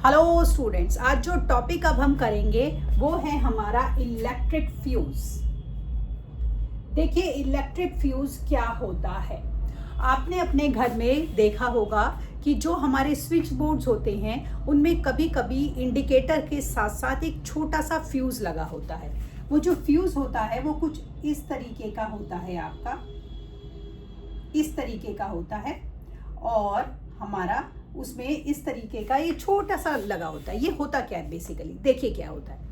Hello students, आज जो topic अब हम करेंगे वो है हमारा इलेक्ट्रिक फ्यूज। देखिए, इलेक्ट्रिक फ्यूज क्या होता है। आपने अपने घर में देखा होगा कि जो हमारे स्विच बोर्ड्स होते हैं उनमें कभी कभी इंडिकेटर के साथ साथ एक छोटा सा फ्यूज लगा होता है। वो जो फ्यूज होता है वो कुछ इस तरीके का होता है, आपका इस तरीके का होता है, और हमारा उसमें इस तरीके का ये छोटा सा लगा होता है। ये होता क्या है बेसिकली, देखिए क्या होता है।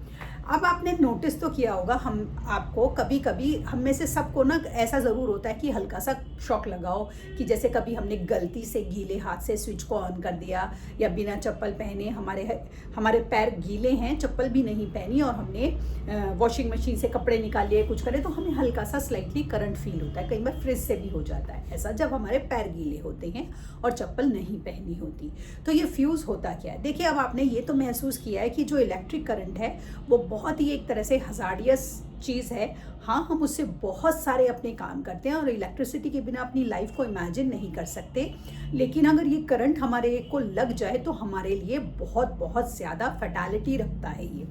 अब आपने नोटिस तो किया होगा, हम आपको कभी कभी हम में से सबको ना ऐसा ज़रूर होता है कि हल्का सा शॉक लगाओ कि जैसे कभी हमने गलती से गीले हाथ से स्विच को ऑन कर दिया, या बिना चप्पल पहने हमारे पैर गीले हैं, चप्पल भी नहीं पहनी, और हमने वॉशिंग मशीन से कपड़े निकाल लिए, कुछ करे तो हमें हल्का सा स्लाइटली करंट फील होता है। कई बार फ्रिज से भी हो जाता है ऐसा, जब हमारे पैर गीले होते हैं और चप्पल नहीं पहनी होती। तो ये फ्यूज़ होता क्या है। देखिए, अब आपने ये तो महसूस किया है कि जो इलेक्ट्रिक करंट है वो बहुत ही एक तरह से हज़ार्डियस चीज़ है। हाँ, हम उससे बहुत सारे अपने काम करते हैं और इलेक्ट्रिसिटी के बिना अपनी लाइफ को इमेजिन नहीं कर सकते। लेकिन अगर ये करंट हमारे को लग जाए तो हमारे लिए बहुत बहुत ज़्यादा फैटालिटी रखता है ये।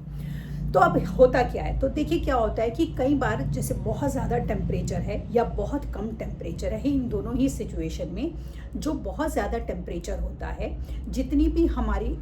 तो अब होता क्या है, तो देखिए क्या होता है कि कई बार जैसे बहुत ज़्यादा टेम्परेचर है या बहुत कम टेम्परेचर है, इन दोनों ही सिचुएशन में जो बहुत ज़्यादा टेम्परेचर होता है, जितनी भी हमारी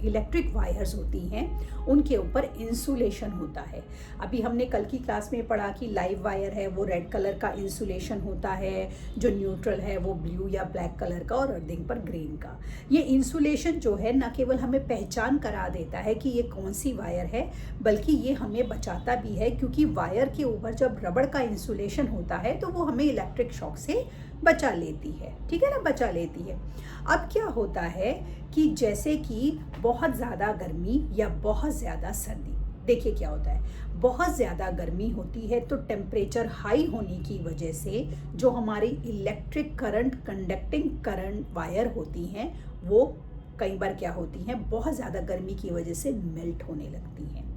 इलेक्ट्रिक वायर्स होती हैं उनके ऊपर इंसुलेशन होता है। अभी हमने कल की क्लास में पढ़ा कि लाइव वायर है वो रेड कलर का इंसुलेशन होता है, जो न्यूट्रल है वो ब्लू या ब्लैक कलर का, और अर्थिंग पर ग्रीन का। ये इंसुलेशन जो है न केवल हमें पहचान करा देता है कि ये कौन सी वायर है, बल्कि ये हमें बचाता भी है, क्योंकि वायर के ऊपर जब रबड़ का इंसुलेशन होता है तो वो हमें इलेक्ट्रिक शॉक से बचा लेती है। ठीक है ना, बचा लेती है। अब क्या होता है कि जैसे कि बहुत ज़्यादा गर्मी या बहुत ज़्यादा सर्दी, देखिए क्या होता है, बहुत ज़्यादा गर्मी होती है तो टेम्परेचर हाई होने की वजह से जो हमारी electric current conducting current wire होती हैं वो कई बार क्या होती हैं, बहुत ज़्यादा गर्मी की वजह से मेल्ट होने लगती हैं।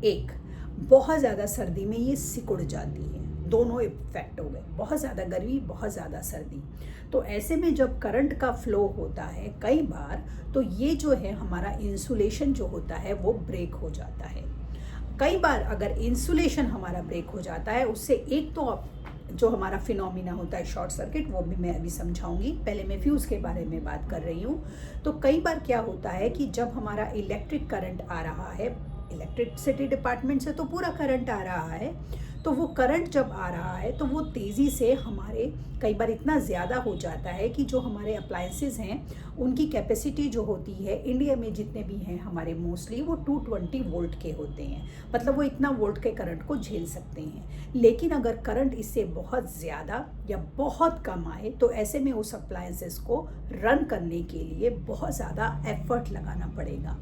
एक बहुत ज़्यादा सर्दी में ये सिकुड़ जाती है। दोनों इफेक्ट हो गए, बहुत ज़्यादा गर्मी, बहुत ज़्यादा सर्दी। तो ऐसे में जब करंट का फ्लो होता है कई बार, तो ये जो है हमारा इंसुलेशन जो होता है वो ब्रेक हो जाता है। कई बार अगर इंसुलेशन हमारा ब्रेक हो जाता है, उससे एक तो जो हमारा फिनोमिना होता है शॉर्ट सर्किट, वो भी मैं अभी समझाऊंगी। पहले मैं फ्यूज़ के बारे में बात कर रही हूँ। तो कई बार क्या होता है कि जब हमारा इलेक्ट्रिक करंट आ रहा है, इलेक्ट्रिसिटी डिपार्टमेंट से तो पूरा करंट आ रहा है, तो वो करंट जब आ रहा है तो वो तेज़ी से हमारे कई बार इतना ज़्यादा हो जाता है कि जो हमारे अप्लायंसेस हैं उनकी कैपेसिटी जो होती है, इंडिया में जितने भी हैं हमारे मोस्टली, वो 220 वोल्ट के होते हैं। मतलब वो इतना वोल्ट के करंट को झेल सकते हैं। लेकिन अगर करंट इससे बहुत ज़्यादा या बहुत कम आए तो ऐसे में उस अप्लायंसेस को रन करने के लिए बहुत ज़्यादा एफर्ट लगाना पड़ेगा।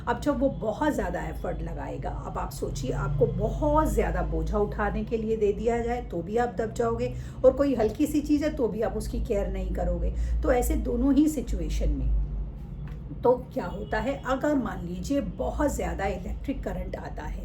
अब जब वो बहुत ज़्यादा एफर्ट लगाएगा, अब आप सोचिए, आपको बहुत ज़्यादा बोझा उठाने के लिए दे दिया जाए तो भी आप दब जाओगे, और कोई हल्की सी चीज़ है तो भी आप उसकी केयर नहीं करोगे। तो ऐसे दोनों ही सिचुएशन में तो क्या होता है, अगर मान लीजिए बहुत ज़्यादा इलेक्ट्रिक करंट आता है,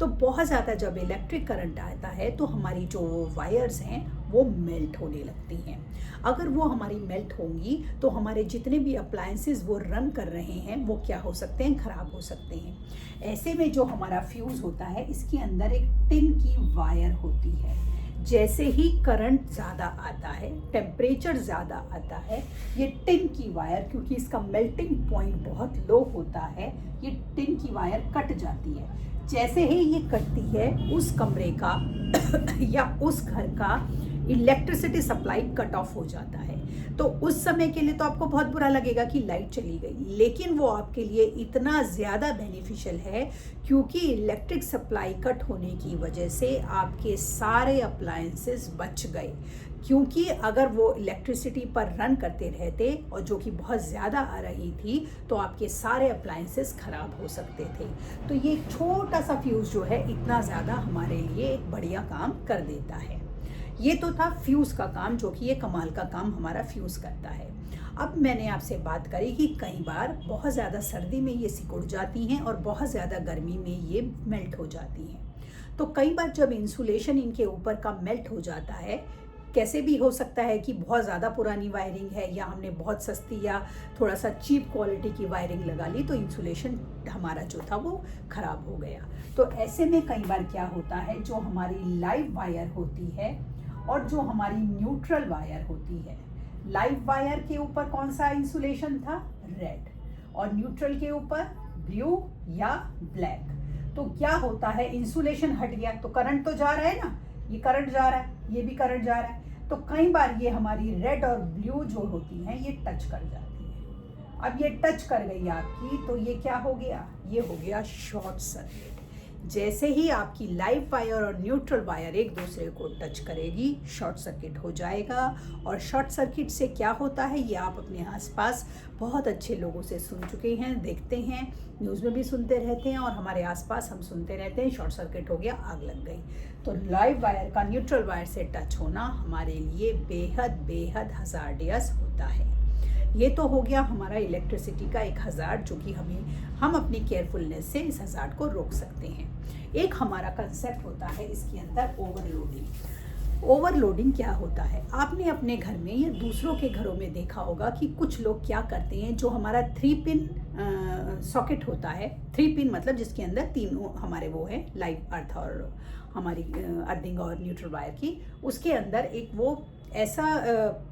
तो बहुत ज़्यादा जब इलेक्ट्रिक करंट आता है तो हमारी जो वायर्स हैं वो मेल्ट होने लगती हैं। अगर वो हमारी मेल्ट होंगी तो हमारे जितने भी अप्लायंसेस वो रन कर रहे हैं वो क्या हो सकते हैं, ख़राब हो सकते हैं। ऐसे में जो हमारा फ्यूज़ होता है, इसके अंदर एक टिन की वायर होती है। जैसे ही करंट ज़्यादा आता है, टेम्परेचर ज़्यादा आता है, ये टिन की वायर, क्योंकि इसका मेल्टिंग पॉइंट बहुत लो होता है, ये टिन की वायर कट जाती है। जैसे ही ये कटती है, उस कमरे का या उस घर का इलेक्ट्रिसिटी सप्लाई कट ऑफ हो जाता है। तो उस समय के लिए तो आपको बहुत बुरा लगेगा कि लाइट चली गई, लेकिन वो आपके लिए इतना ज़्यादा बेनिफिशियल है क्योंकि इलेक्ट्रिक सप्लाई कट होने की वजह से आपके सारे अप्लायंसेस बच गए। क्योंकि अगर वो इलेक्ट्रिसिटी पर रन करते रहते और जो कि बहुत ज़्यादा आ रही थी, तो आपके सारे अप्लायंसेस ख़राब हो सकते थे। तो ये छोटा सा फ्यूज़ जो है इतना ज़्यादा हमारे लिए एक बढ़िया काम कर देता है। ये तो था फ्यूज़ का काम, जो कि ये कमाल का काम हमारा फ्यूज़ करता है। अब मैंने आपसे बात करी कि कई बार बहुत ज़्यादा सर्दी में ये सिकुड़ जाती हैं और बहुत ज़्यादा गर्मी में ये मेल्ट हो जाती हैं। तो कई बार जब इंसुलेशन इनके ऊपर का मेल्ट हो जाता है, कैसे भी हो सकता है कि बहुत ज़्यादा पुरानी वायरिंग है या हमने बहुत सस्ती या थोड़ा सा चीप क्वालिटी की वायरिंग लगा ली तो इंसुलेशन हमारा जो था वो ख़राब हो गया। तो ऐसे में कई बार क्या होता है, जो हमारी लाइव वायर होती है और जो हमारी न्यूट्रल वायर होती है, लाइव वायर के ऊपर कौन सा इंसुलेशन था, रेड, और न्यूट्रल के ऊपर ब्लू या ब्लैक। तो क्या होता है, इंसुलेशन हट गया तो करंट तो जा रहा है ना, ये करंट जा रहा है, ये भी करंट जा रहा है, तो कई बार ये हमारी रेड और ब्लू जो होती हैं ये टच कर जाती है। अब ये टच कर गई आपकी तो ये क्या हो गया, ये हो गया शॉर्ट सर्किट। जैसे ही आपकी लाइव वायर और न्यूट्रल वायर एक दूसरे को टच करेगी, शॉर्ट सर्किट हो जाएगा। और शॉर्ट सर्किट से क्या होता है, ये आप अपने आसपास बहुत अच्छे लोगों से सुन चुके हैं, देखते हैं, न्यूज़ में भी सुनते रहते हैं और हमारे आसपास हम सुनते रहते हैं, शॉर्ट सर्किट हो गया, आग लग गई। तो लाइव वायर का न्यूट्रल वायर से टच होना हमारे लिए बेहद बेहद हज़ार्डियस होता है। ये तो हो गया हमारा इलेक्ट्रिसिटी का एक हज़ार्ड, जो कि हम अपनी केयरफुलनेस से इस हज़ार्ड को रोक सकते हैं। एक हमारा कंसेप्ट होता है इसके अंदर ओवरलोडिंग। ओवरलोडिंग क्या होता है, आपने अपने घर में या दूसरों के घरों में देखा होगा कि कुछ लोग क्या करते हैं, जो हमारा 3 पिन सॉकेट होता है, 3 पिन मतलब जिसके अंदर तीनों हमारे वो है, लाइव अर्थ और हमारी अर्थिंग और न्यूट्रल वायर की, उसके अंदर एक वो ऐसा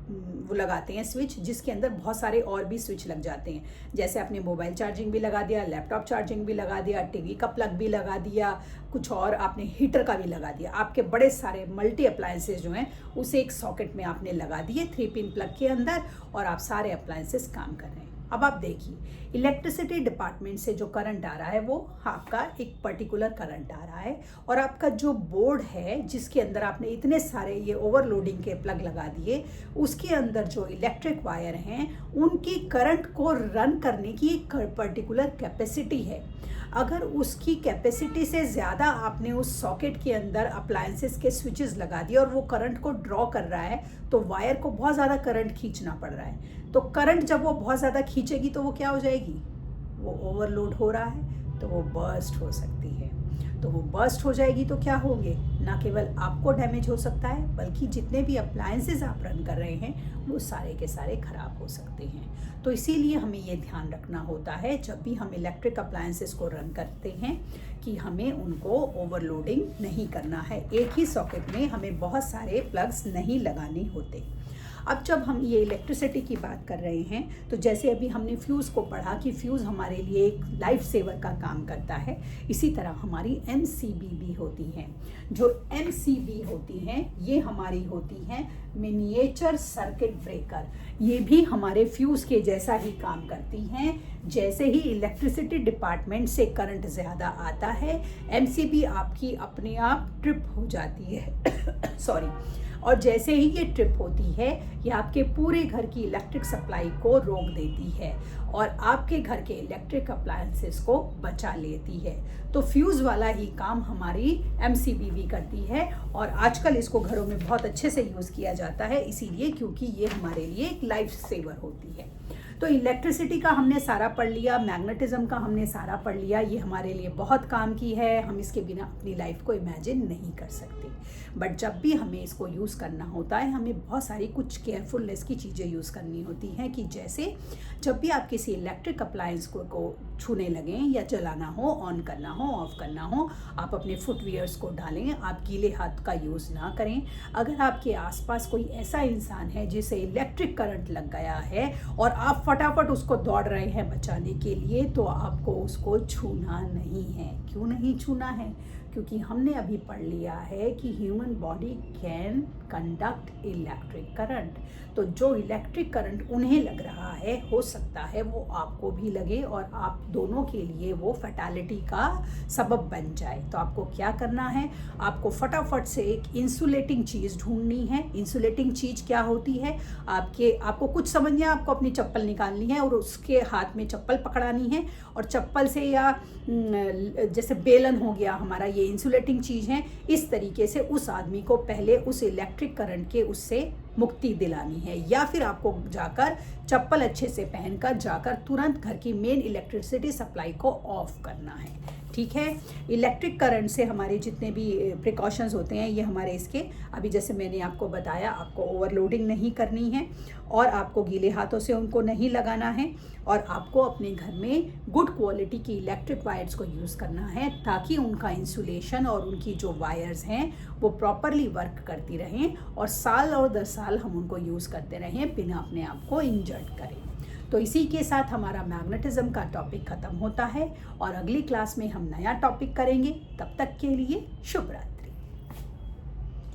वो लगाते हैं स्विच, जिसके अंदर बहुत सारे और भी स्विच लग जाते हैं। जैसे आपने मोबाइल चार्जिंग भी लगा दिया, लैपटॉप चार्जिंग भी लगा दिया, टीवी का प्लग भी लगा दिया, कुछ और आपने हीटर का भी लगा दिया। आपके बड़े सारे मल्टी अप्लायंसेस जो हैं उसे एक सॉकेट में आपने लगा दिए 3 पिन प्लग के अंदर, और आप सारे अप्लायंसेस काम कर रहे हैं। अब आप देखिए, इलेक्ट्रिसिटी डिपार्टमेंट से जो करंट आ रहा है वो आपका एक पर्टिकुलर करंट आ रहा है, और आपका जो बोर्ड है जिसके अंदर आपने इतने सारे ये ओवरलोडिंग के प्लग लगा दिए, उसके अंदर जो इलेक्ट्रिक वायर हैं उनकी करंट को रन करने की एक पर्टिकुलर कैपेसिटी है। अगर उसकी कैपेसिटी से ज़्यादा आपने उस सॉकेट के अंदर अप्लायंसेस के स्विचेस लगा दिए और वो करंट को ड्रॉ कर रहा है, तो वायर को बहुत ज़्यादा करंट खींचना पड़ रहा है। तो करंट जब वो बहुत ज़्यादा खींचेगी तो वो क्या हो जाएगी, वो ओवरलोड हो रहा है तो वो बर्स्ट हो सकती है। तो वो बर्स्ट हो जाएगी तो क्या होंगे, ना केवल आपको डैमेज हो सकता है बल्कि जितने भी अप्लायंसेस आप रन कर रहे हैं वो सारे के सारे ख़राब हो सकते हैं। तो इसीलिए हमें ये ध्यान रखना होता है जब भी हम इलेक्ट्रिक अप्लायंसेस को रन करते हैं कि हमें उनको ओवरलोडिंग नहीं करना है। एक ही सॉकेट में हमें बहुत सारे प्लग्स नहीं लगाने होते। अब जब हम ये इलेक्ट्रिसिटी की बात कर रहे हैं, तो जैसे अभी हमने फ्यूज़ को पढ़ा कि फ्यूज़ हमारे लिए एक लाइफ सेवर का काम करता है, इसी तरह हमारी MCB भी होती हैं। जो MCB होती हैं ये हमारी होती हैं मिनिएचर सर्किट ब्रेकर। ये भी हमारे फ्यूज़ के जैसा ही काम करती हैं। जैसे ही इलेक्ट्रिसिटी डिपार्टमेंट से करंट ज़्यादा आता है, MCB आपकी अपने आप ट्रिप हो जाती है सॉरी, और जैसे ही ये ट्रिप होती है ये आपके पूरे घर की इलेक्ट्रिक सप्लाई को रोक देती है और आपके घर के इलेक्ट्रिक अप्लायंसेस को बचा लेती है। तो फ्यूज़ वाला ही काम हमारी MCB भी करती है, और आजकल इसको घरों में बहुत अच्छे से यूज़ किया जाता है, इसीलिए क्योंकि ये हमारे लिए एक लाइफ सेवर होती है। तो इलेक्ट्रिसिटी का हमने सारा पढ़ लिया, मैग्नेटिज्म का हमने सारा पढ़ लिया, ये हमारे लिए बहुत काम की है, हम इसके बिना अपनी लाइफ को इमेजिन नहीं कर सकते। बट जब भी हमें इसको यूज़ करना होता है, हमें बहुत सारी कुछ केयरफुलनेस की चीज़ें यूज़ करनी होती हैं, कि जैसे जब भी आप किसी इलेक्ट्रिक अप्लायंस को छूने लगें या चलाना हो, ऑन करना हो, ऑफ करना हो, आप अपने फुटवियर्स को डालें, आप गीले हाथ का यूज़ ना करें। अगर आपके आसपास कोई ऐसा इंसान है जिसे इलेक्ट्रिक करंट लग गया है और आप फटाफट उसको दौड़ रहे हैं बचाने के लिए, तो आपको उसको छूना नहीं है। क्यों नहीं छूना है? क्योंकि हमने अभी पढ़ लिया है कि human body can conduct electric current. तो जो इलेक्ट्रिक करंट उन्हें लग रहा है, हो सकता है वो आपको भी लगे और आप दोनों के लिए वो फैटालिटी का सबब बन जाए। तो आपको क्या करना है, आपको फटाफट से एक इंसुलेटिंग चीज़ ढूंढनी है। इंसुलेटिंग चीज़ क्या होती है, आपको कुछ समझना है, आपको अपनी चप्पल निकालनी है और उसके हाथ में चप्पल पकड़ानी है, और चप्पल से या जैसे बेलन हो गया हमारा, ये इंसुलेटिंग चीज़ है, इस तरीके से उस आदमी को पहले उस इलेक्ट्रिक करंट के उससे मुक्ति दिलानी है। या फिर आपको जाकर चप्पल अच्छे से पहनकर जाकर तुरंत घर की मेन इलेक्ट्रिसिटी सप्लाई को ऑफ करना है। ठीक है। इलेक्ट्रिक करंट से हमारे जितने भी प्रिकॉशंस होते हैं ये हमारे इसके, अभी जैसे मैंने आपको बताया, आपको ओवरलोडिंग नहीं करनी है और आपको गीले हाथों से उनको नहीं लगाना है, और आपको अपने घर में गुड क्वालिटी की इलेक्ट्रिक वायर्स को यूज़ करना है ताकि उनका इंसुलेशन और उनकी जो वायर्स हैं वो प्रॉपरली वर्क करती रहें और साल और 10 साल हम उनको यूज़ करते रहें बिना अपने आप को इंजर्ड करें। तो इसी के साथ हमारा मैग्नेटिज्म का टॉपिक ख़त्म होता है और अगली क्लास में हम नया टॉपिक करेंगे। तब तक के लिए शुभ रात्रि।